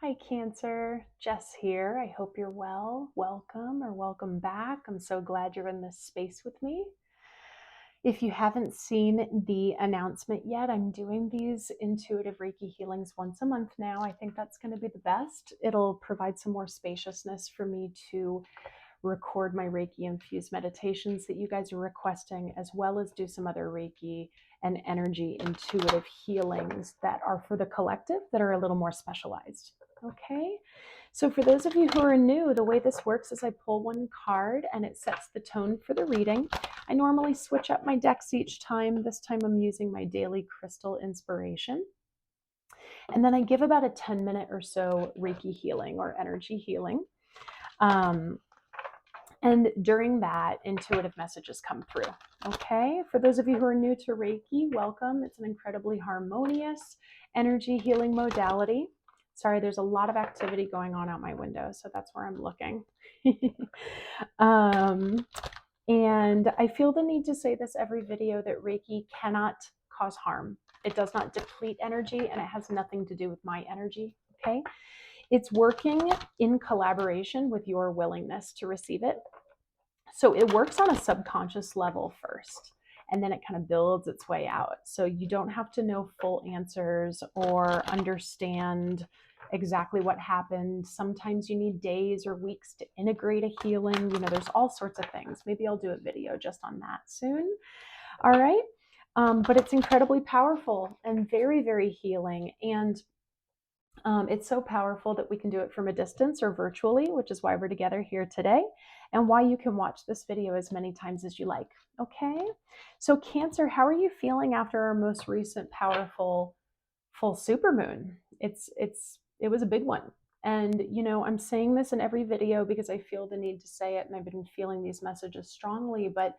Hi, Cancer. Jess here. I hope you're well. Welcome or welcome back. I'm so glad you're in this space with me. If you haven't seen the announcement yet, I'm doing these intuitive Reiki healings once a month now. I think that's going to be the best. It'll provide some more spaciousness for me to record my Reiki infused meditations that you guys are requesting, as well as do some other Reiki and energy intuitive healings that are for the collective that are a little more specialized. Okay. So for those of you who are new, the way this works is I pull one card and it sets the tone for the reading. I normally switch up my decks each time. This time I'm using my daily crystal inspiration. And then I give about a 10-minute or so Reiki healing or energy healing. And during that, intuitive messages come through. Okay, for those of you who are new to Reiki, welcome. It's an incredibly harmonious energy healing modality. Sorry, there's a lot of activity going on out my window, so that's where I'm looking. And I feel the need to say this every video that Reiki cannot cause harm. It does not deplete energy, and it has nothing to do with my energy. Okay. It's working in collaboration with your willingness to receive it. So it works on a subconscious level first, and then it kind of builds its way out. So you don't have to know full answers or understand exactly what happened. Sometimes you need days or weeks to integrate a healing. You know, there's all sorts of things. Maybe I'll do a video just on that soon. All right. But it's incredibly powerful and very, very healing. And it's so powerful that we can do it from a distance or virtually, which is why we're together here today, and why you can watch this video as many times as you like. Okay, so Cancer, how are you feeling after our most recent powerful full supermoon? It was a big one, and you know I'm saying this in every video because I feel the need to say it, and I've been feeling these messages strongly, but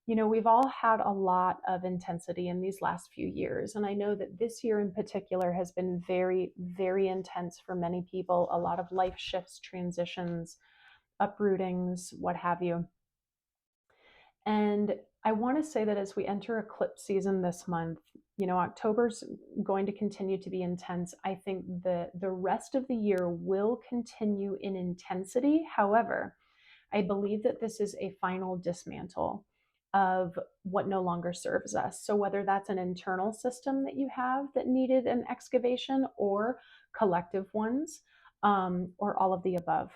you know, we've all had a lot of intensity in these last few years. And I know that this year in particular has been very, very intense for many people. A lot of life shifts, transitions, uprootings, what have you. And I want to say that as we enter eclipse season this month, you know, October's going to continue to be intense. I think the rest of the year will continue in intensity. However, I believe that this is a final dismantle of what no longer serves us. So whether that's an internal system that you have that needed an excavation, or collective ones, or all of the above.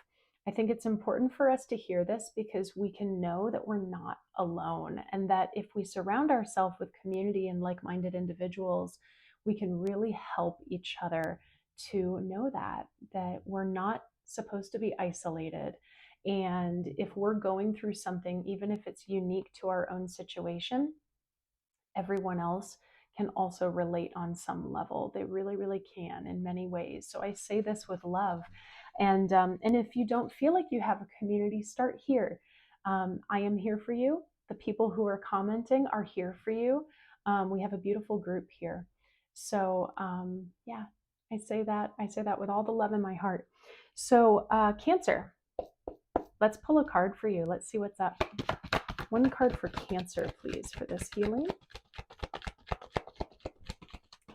I think it's important for us to hear this because we can know that we're not alone, and that if we surround ourselves with community and like-minded individuals, we can really help each other to know that we're not supposed to be isolated. And if we're going through something, even if it's unique to our own situation, everyone else can also relate on some level. They really, really can in many ways. So I say this with love. And if you don't feel like you have a community, start here. I am here for you. The people who are commenting are here for you. We have a beautiful group here. So yeah, I say that with all the love in my heart. So Cancer, let's pull a card for you. Let's see what's up. One card for Cancer, please, for this healing.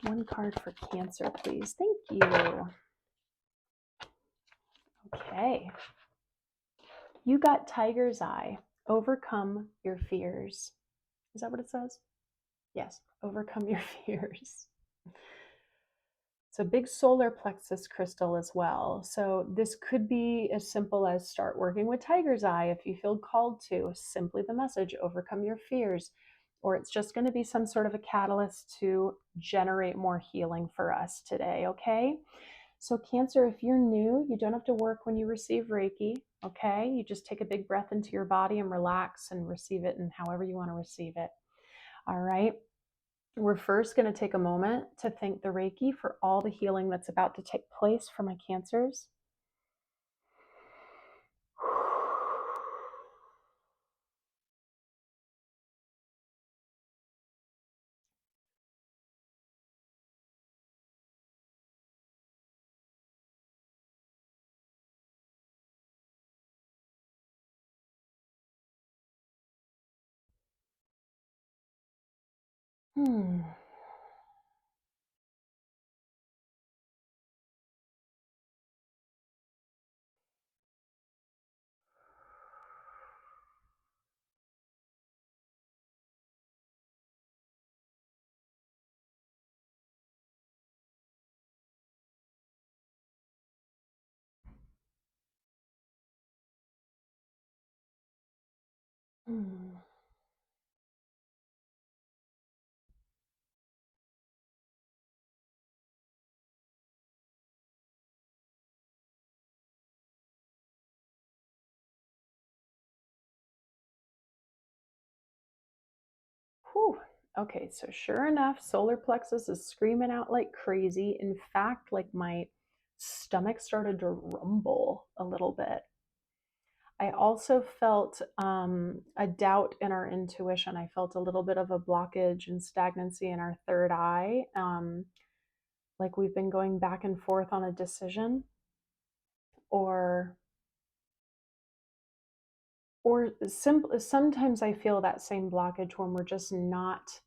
One card for Cancer, please. Thank you. Okay. You got Tiger's Eye. Overcome your fears. Is that what it says? Yes. Overcome your fears. It's a big solar plexus crystal as well. So this could be as simple as start working with Tiger's Eye if you feel called to. Simply the message, overcome your fears. Or it's just going to be some sort of a catalyst to generate more healing for us today, okay? So Cancer, if you're new, you don't have to work when you receive Reiki, okay? You just take a big breath into your body and relax and receive it in however you want to receive it. All right. We're first going to take a moment to thank the Reiki for all the healing that's about to take place for my Cancers. Hmm. Whew. Okay, so sure enough, solar plexus is screaming out like crazy. In fact, like my stomach started to rumble a little bit. I also felt a doubt in our intuition. I felt a little bit of a blockage and stagnancy in our third eye. Like we've been going back and forth on a decision, or sometimes I feel that same blockage when we're just not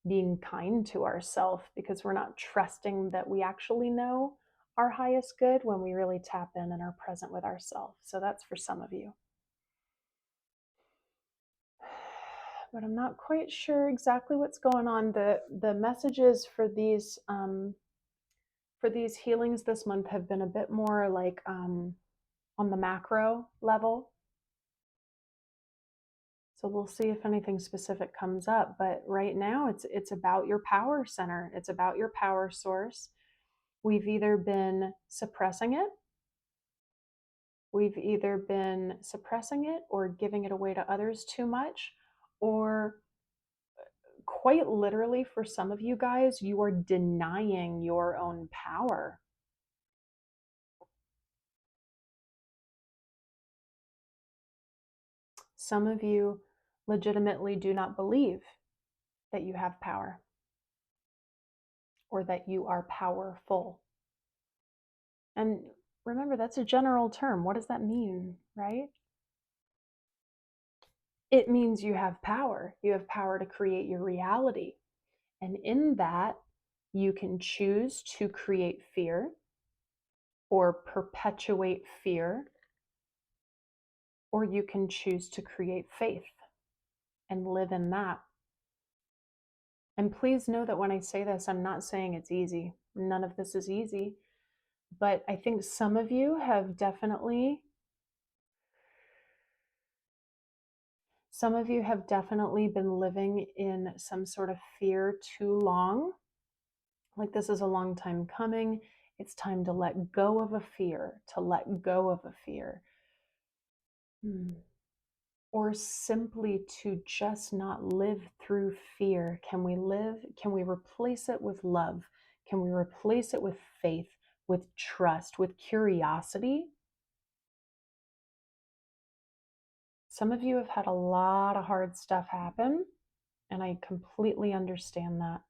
being kind to ourselves because we're not trusting that we actually know our highest good when we really tap in and are present with ourselves. So that's for some of you. But I'm not quite sure exactly what's going on. The messages for these healings this month have been a bit more like on the macro level. So we'll see if anything specific comes up. But right now, it's about your power center. It's about your power source. We've either been suppressing it, or giving it away to others too much, or quite literally for some of you guys, you are denying your own power. Some of you legitimately do not believe that you have power or that you are powerful. And remember, that's a general term. What does that mean, right? It means you have power. You have power to create your reality. And in that, you can choose to create fear or perpetuate fear, or you can choose to create faith and live in that. And please know that when I say this, I'm not saying it's easy. None of this is easy. But I think some of you have definitely been living in some sort of fear too long. Like this is a long time coming. It's time to let go of a fear, Or simply to just not live through fear. Can we replace it with love? Can we replace it with faith, with trust, with curiosity? Some of you have had a lot of hard stuff happen, and I completely understand that.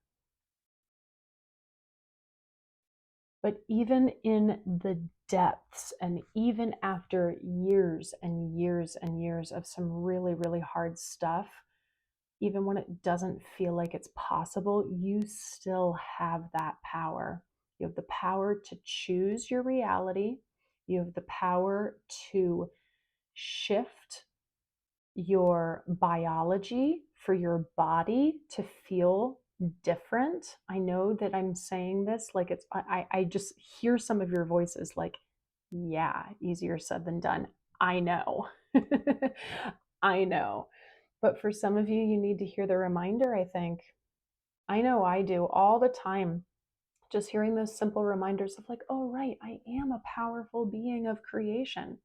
But even in the depths, and even after years and years and years of some really, really hard stuff, even when it doesn't feel like it's possible, you still have that power. You have the power to choose your reality. You have the power to shift your biology for your body to feel different. I know that I'm saying this like I just hear some of your voices like, yeah, easier said than done. I know. I know. But for some of you, you need to hear the reminder, I think. I know I do all the time. Just hearing those simple reminders of like, oh, right, I am a powerful being of creation,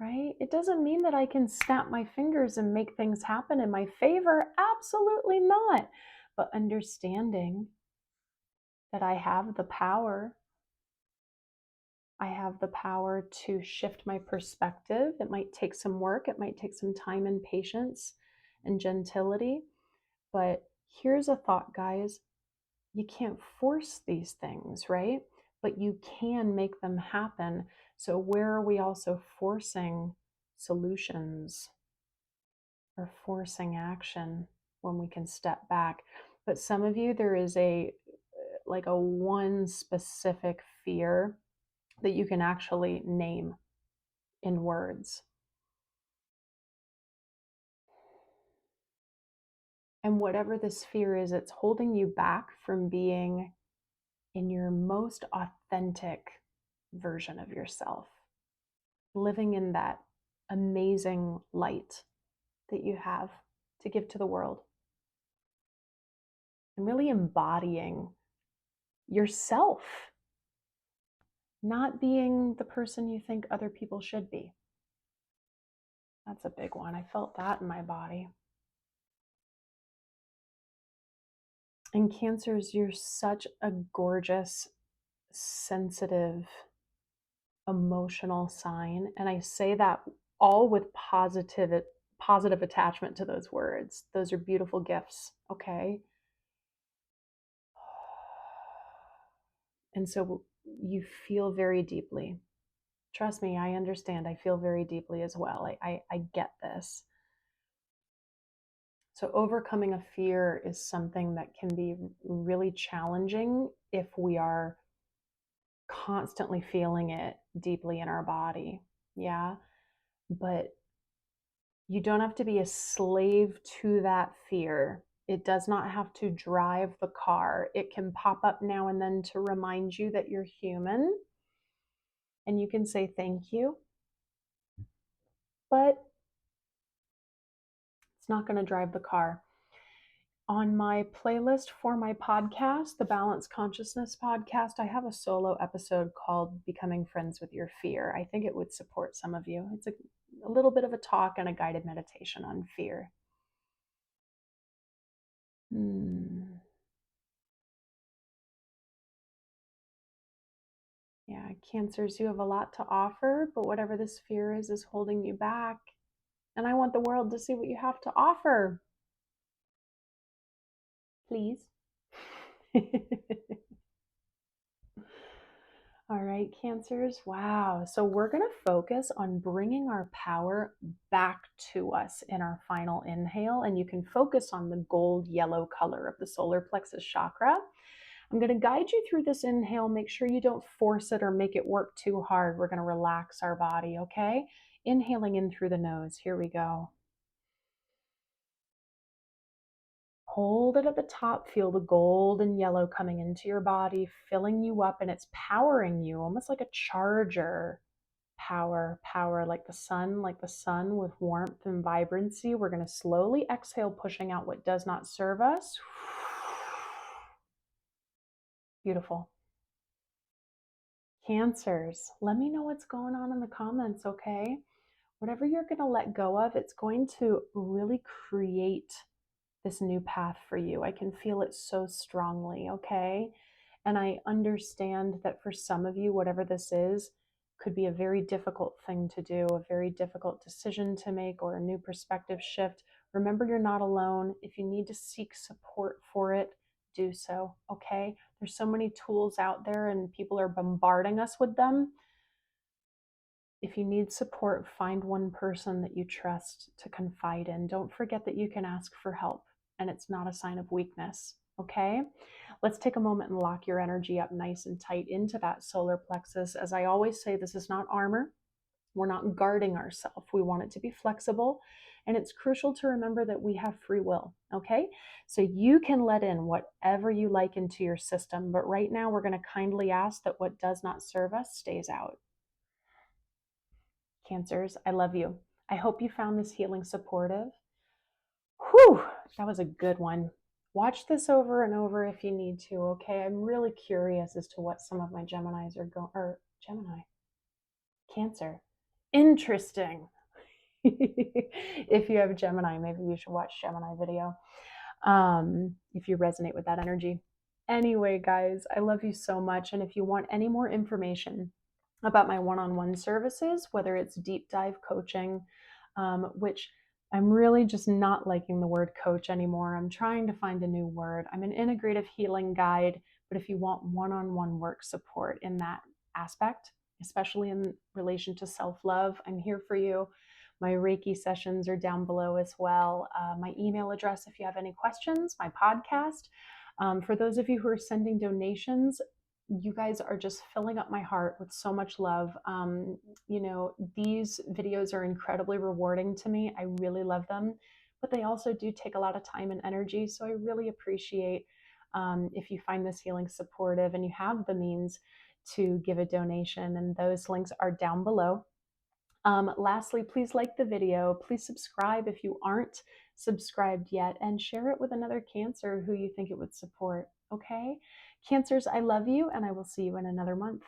right? It doesn't mean that I can snap my fingers and make things happen in my favor. Absolutely not. But understanding that I have the power. I have the power to shift my perspective. It might take some work, it might take some time and patience and gentility. But here's a thought, guys. You can't force these things, right? But you can make them happen. So, where are we also forcing solutions or forcing action when we can step back? But some of you, there is a one specific fear that you can actually name in words. And whatever this fear is, it's holding you back from being in your most authentic version of yourself, living in that amazing light that you have to give to the world. And really embodying yourself, not being the person you think other people should be. That's a big one. I felt that in my body. And Cancers, you're such a gorgeous, sensitive, emotional sign. And I say that all with positive attachment to those words. Those are beautiful gifts, okay? And so you feel very deeply. Trust me, I understand. I feel very deeply as well. I get this. So overcoming a fear is something that can be really challenging if we are constantly feeling it deeply in our body. Yeah. But you don't have to be a slave to that fear. It does not have to drive the car. It can pop up now and then to remind you that you're human, and you can say thank you, but it's not going to drive the car. On my playlist for my podcast, the Balanced Consciousness podcast, I have a solo episode called Becoming Friends with Your Fear. I think it would support some of you. It's a little bit of a talk and a guided meditation on fear. Yeah, Cancers, you have a lot to offer, but whatever this fear is holding you back. And I want the world to see what you have to offer. Please. All right, Cancers. Wow. So we're going to focus on bringing our power back to us in our final inhale. And you can focus on the gold yellow color of the solar plexus chakra. I'm going to guide you through this inhale. Make sure you don't force it or make it work too hard. We're going to relax our body, okay? Inhaling in through the nose. Here we go. Hold it at the top. Feel the gold and yellow coming into your body, filling you up, and it's powering you almost like a charger. Power, power, like the sun with warmth and vibrancy. We're going to slowly exhale, pushing out what does not serve us. Beautiful. Cancers, let me know what's going on in the comments, okay? Whatever you're going to let go of, it's going to really create this new path for you. I can feel it so strongly, okay? And I understand that for some of you, whatever this is, could be a very difficult thing to do, a very difficult decision to make, or a new perspective shift. Remember, you're not alone. If you need to seek support for it, do so, okay? There's so many tools out there and people are bombarding us with them. If you need support, find one person that you trust to confide in. Don't forget that you can ask for help and it's not a sign of weakness, okay? Let's take a moment and lock your energy up nice and tight into that solar plexus. As I always say, this is not armor. We're not guarding ourselves. We want it to be flexible. And it's crucial to remember that we have free will, okay? So you can let in whatever you like into your system. But right now, we're going to kindly ask that what does not serve us stays out. Cancers, I love you. I hope you found this healing supportive. Whew, that was a good one. Watch this over and over if you need to, okay? I'm really curious as to what some of my Geminis are going, or Gemini, Cancer. Interesting. If you have a Gemini, maybe you should watch Gemini video if you resonate with that energy. Anyway, guys, I love you so much. And if you want any more information about my one-on-one services, whether it's deep dive coaching, which I'm really just not liking the word coach anymore. I'm trying to find a new word. I'm an integrative healing guide, but if you want one-on-one work support in that aspect, especially in relation to self-love, I'm here for you. My Reiki sessions are down below as well. My email address, if you have any questions, my podcast. For those of you who are sending donations, you guys are just filling up my heart with so much love. These videos are incredibly rewarding to me. I really love them, but they also do take a lot of time and energy. So I really appreciate if you find this healing supportive and you have the means to give a donation. And those links are down below. Lastly, please like the video. Please subscribe if you aren't subscribed yet, and share it with another Cancer who you think it would support. Okay? Cancers, I love you, and I will see you in another month.